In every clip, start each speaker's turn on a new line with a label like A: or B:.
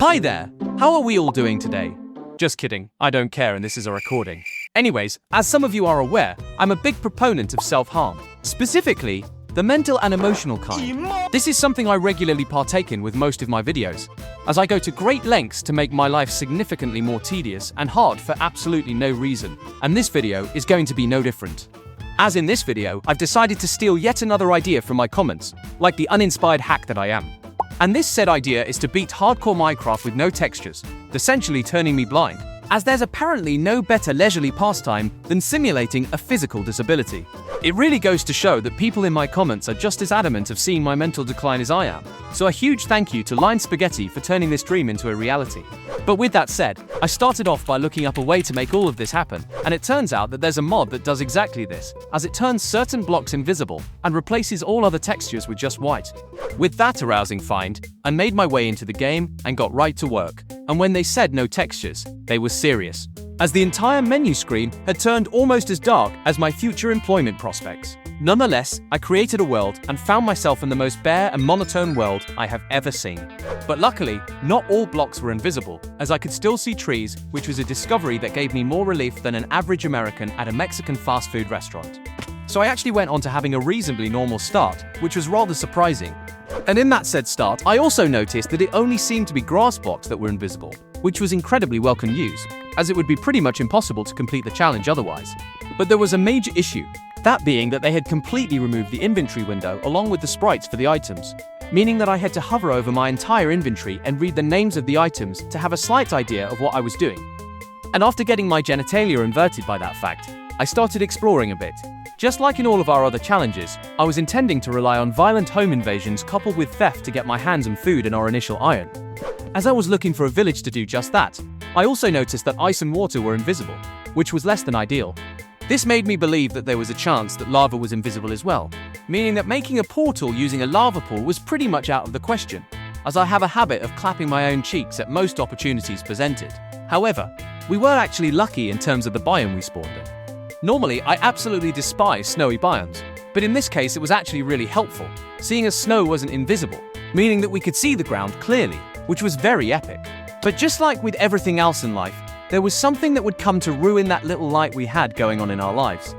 A: Hi there! How are we all doing today? Just kidding, I don't care and this is a recording. Anyways, as some of you are aware, I'm a big proponent of self-harm. Specifically, the mental and emotional kind. This is something I regularly partake in with most of my videos, as I go to great lengths to make my life significantly more tedious and hard for absolutely no reason. And this video is going to be no different. As in this video, I've decided to steal yet another idea from my comments, like the uninspired hack that I am. And this said idea is to beat hardcore Minecraft with no textures, essentially turning me blind, as there's apparently no better leisurely pastime than simulating a physical disability. It really goes to show that people in my comments are just as adamant of seeing my mental decline as I am, so a huge thank you to Line Spaghetti for turning this dream into a reality. But with that said, I started off by looking up a way to make all of this happen, and it turns out that there's a mod that does exactly this, as it turns certain blocks invisible and replaces all other textures with just white. With that arousing find, I made my way into the game and got right to work, and when they said no textures, they were serious, as the entire menu screen had turned almost as dark as my future employment prospects. Nonetheless, I created a world and found myself in the most bare and monotone world I have ever seen. But luckily, not all blocks were invisible, as I could still see trees, which was a discovery that gave me more relief than an average American at a Mexican fast food restaurant. So I actually went on to having a reasonably normal start, which was rather surprising. And in that said start, I also noticed that it only seemed to be grass blocks that were invisible, which was incredibly welcome news, as it would be pretty much impossible to complete the challenge otherwise. But there was a major issue, that being that they had completely removed the inventory window along with the sprites for the items, meaning that I had to hover over my entire inventory and read the names of the items to have a slight idea of what I was doing. And after getting my genitalia inverted by that fact, I started exploring a bit. Just like in all of our other challenges, I was intending to rely on violent home invasions coupled with theft to get my hands on food and our initial iron. As I was looking for a village to do just that, I also noticed that ice and water were invisible, which was less than ideal. This made me believe that there was a chance that lava was invisible as well, meaning that making a portal using a lava pool was pretty much out of the question, as I have a habit of clapping my own cheeks at most opportunities presented. However, we were actually lucky in terms of the biome we spawned in. Normally, I absolutely despise snowy biomes, but in this case it was actually really helpful, seeing as snow wasn't invisible, meaning that we could see the ground clearly, which was very epic. But just like with everything else in life, there was something that would come to ruin that little light we had going on in our lives.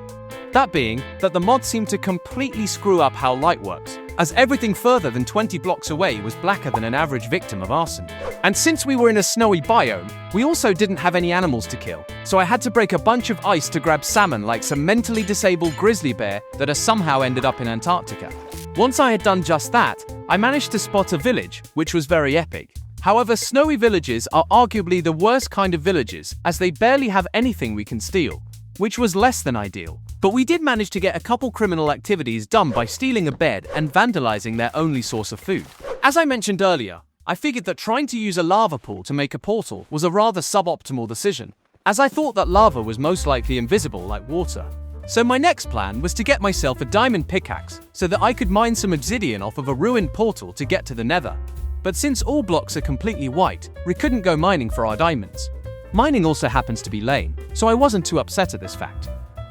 A: That being that the mod seemed to completely screw up how light works, as everything further than 20 blocks away was blacker than an average victim of arson. And since we were in a snowy biome, we also didn't have any animals to kill, so I had to break a bunch of ice to grab salmon like some mentally disabled grizzly bear that has somehow ended up in Antarctica. Once I had done just that, I managed to spot a village, which was very epic. However, snowy villages are arguably the worst kind of villages, as they barely have anything we can steal, which was less than ideal. But we did manage to get a couple criminal activities done by stealing a bed and vandalizing their only source of food. As I mentioned earlier, I figured that trying to use a lava pool to make a portal was a rather suboptimal decision, as I thought that lava was most likely invisible like water. So my next plan was to get myself a diamond pickaxe so that I could mine some obsidian off of a ruined portal to get to the nether. But since all blocks are completely white, we couldn't go mining for our diamonds. Mining also happens to be lame, so I wasn't too upset at this fact.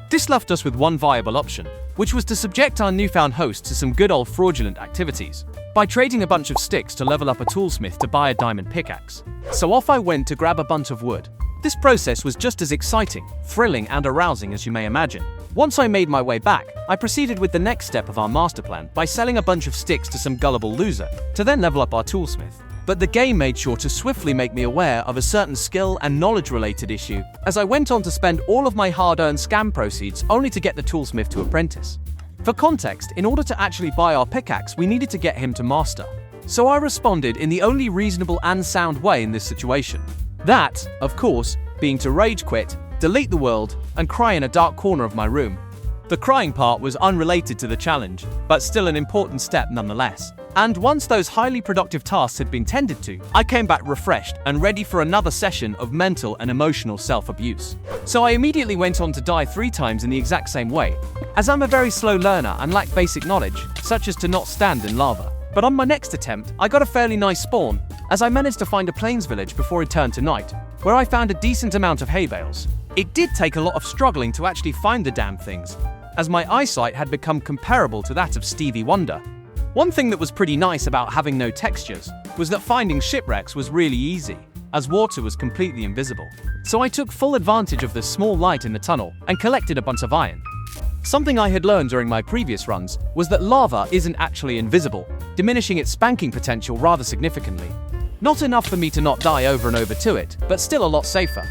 A: This left us with one viable option, which was to subject our newfound host to some good old fraudulent activities, by trading a bunch of sticks to level up a toolsmith to buy a diamond pickaxe. So off I went to grab a bunch of wood. This process was just as exciting, thrilling and arousing as you may imagine. Once I made my way back, I proceeded with the next step of our master plan by selling a bunch of sticks to some gullible loser, to then level up our toolsmith. But the game made sure to swiftly make me aware of a certain skill and knowledge-related issue, as I went on to spend all of my hard-earned scam proceeds only to get the toolsmith to apprentice. For context, in order to actually buy our pickaxe, we needed to get him to master. So I responded in the only reasonable and sound way in this situation. That, of course, being to rage quit, delete the world, and cry in a dark corner of my room. The crying part was unrelated to the challenge, but still an important step nonetheless. And once those highly productive tasks had been tended to, I came back refreshed and ready for another session of mental and emotional self-abuse. So I immediately went on to die 3 times in the exact same way, as I'm a very slow learner and lack basic knowledge, such as to not stand in lava. But on my next attempt, I got a fairly nice spawn, as I managed to find a plains village before it turned to night, where I found a decent amount of hay bales. It did take a lot of struggling to actually find the damn things, as my eyesight had become comparable to that of Stevie Wonder. One thing that was pretty nice about having no textures was that finding shipwrecks was really easy, as water was completely invisible. So I took full advantage of the small light in the tunnel and collected a bunch of iron. Something I had learned during my previous runs was that lava isn't actually invisible, diminishing its spanking potential rather significantly. Not enough for me to not die over and over to it, but still a lot safer.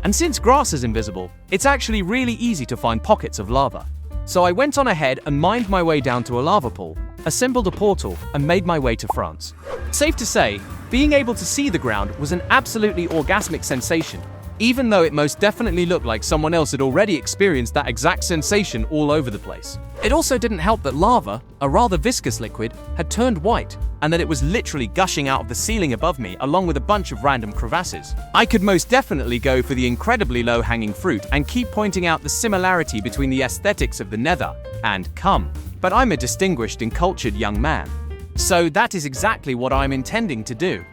A: And since grass is invisible, it's actually really easy to find pockets of lava. So I went on ahead and mined my way down to a lava pool, assembled a portal, and made my way to France. Safe to say, being able to see the ground was an absolutely orgasmic sensation, even though it most definitely looked like someone else had already experienced that exact sensation all over the place. It also didn't help that lava, a rather viscous liquid, had turned white, and that it was literally gushing out of the ceiling above me along with a bunch of random crevasses. I could most definitely go for the incredibly low-hanging fruit and keep pointing out the similarity between the aesthetics of the Nether and Come, but I'm a distinguished and cultured young man. So that is exactly what I'm intending to do.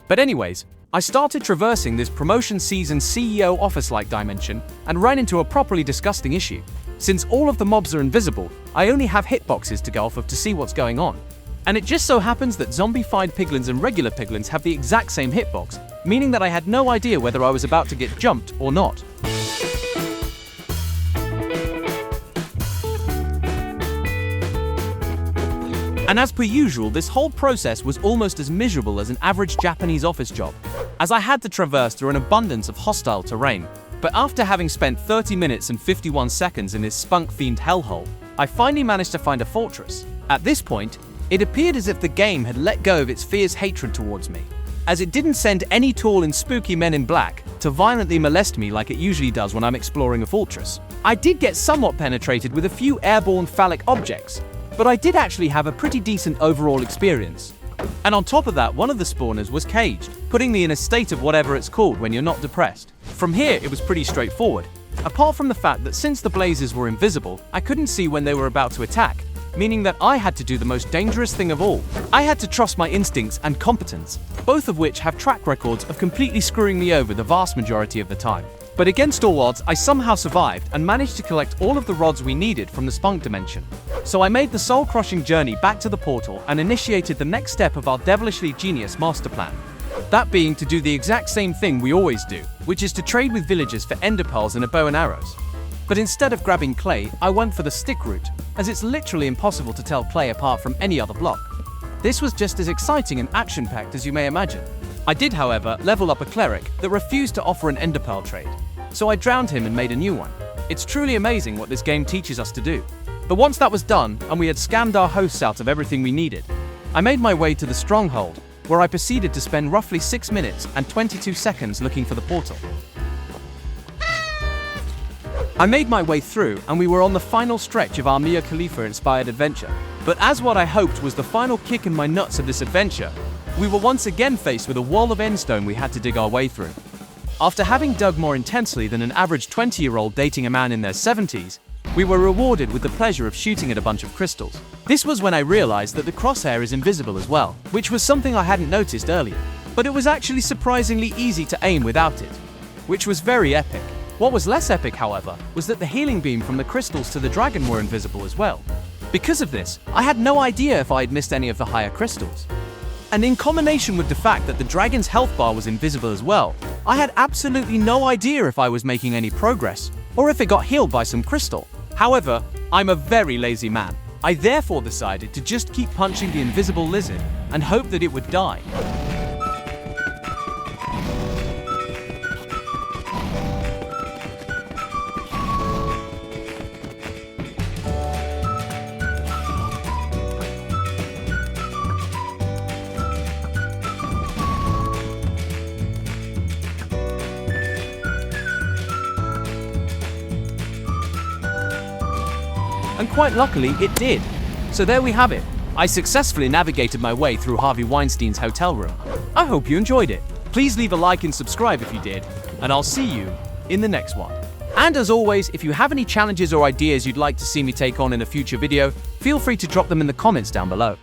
A: But anyways, I started traversing this promotion season CEO office-like dimension and ran into a properly disgusting issue. Since all of the mobs are invisible, I only have hitboxes to go off of to see what's going on. And it just so happens that zombified piglins and regular piglins have the exact same hitbox, meaning that I had no idea whether I was about to get jumped or not. And as per usual, this whole process was almost as miserable as an average Japanese office job, as I had to traverse through an abundance of hostile terrain. But after having spent 30 minutes and 51 seconds in this spunk-themed hellhole, I finally managed to find a fortress. At this point, it appeared as if the game had let go of its fierce hatred towards me, as it didn't send any tall and spooky men in black to violently molest me like it usually does when I'm exploring a fortress. I did get somewhat penetrated with a few airborne phallic objects, but I did actually have a pretty decent overall experience. And on top of that, one of the spawners was caged, putting me in a state of whatever it's called when you're not depressed. From here, it was pretty straightforward, apart from the fact that since the blazes were invisible, I couldn't see when they were about to attack, meaning that I had to do the most dangerous thing of all. I had to trust my instincts and competence, both of which have track records of completely screwing me over the vast majority of the time. But against all odds, I somehow survived and managed to collect all of the rods we needed from the spunk dimension. So I made the soul-crushing journey back to the portal and initiated the next step of our devilishly genius master plan. That being to do the exact same thing we always do, which is to trade with villagers for ender pearls and a bow and arrows. But instead of grabbing clay, I went for the stick route, as it's literally impossible to tell clay apart from any other block. This was just as exciting and action-packed as you may imagine. I did, however, level up a cleric that refused to offer an ender pearl trade, so I drowned him and made a new one. It's truly amazing what this game teaches us to do. But once that was done, and we had scammed our hosts out of everything we needed, I made my way to the stronghold, where I proceeded to spend roughly 6 minutes and 22 seconds looking for the portal. I made my way through, and we were on the final stretch of our Mia Khalifa-inspired adventure. But as what I hoped was the final kick in my nuts of this adventure, we were once again faced with a wall of endstone we had to dig our way through. After having dug more intensely than an average 20-year-old dating a man in their 70s, we were rewarded with the pleasure of shooting at a bunch of crystals. This was when I realized that the crosshair is invisible as well, which was something I hadn't noticed earlier. But it was actually surprisingly easy to aim without it, which was very epic. What was less epic, however, was that the healing beam from the crystals to the dragon were invisible as well. Because of this, I had no idea if I had missed any of the higher crystals. And in combination with the fact that the dragon's health bar was invisible as well, I had absolutely no idea if I was making any progress, or if it got healed by some crystal. However, I'm a very lazy man. I therefore decided to just keep punching the invisible lizard and hope that it would die. And quite luckily, it did. So there we have it. I successfully navigated my way through Harvey Weinstein's hotel room. I hope you enjoyed it. Please leave a like and subscribe if you did, and I'll see you in the next one. And as always, if you have any challenges or ideas you'd like to see me take on in a future video, feel free to drop them in the comments down below.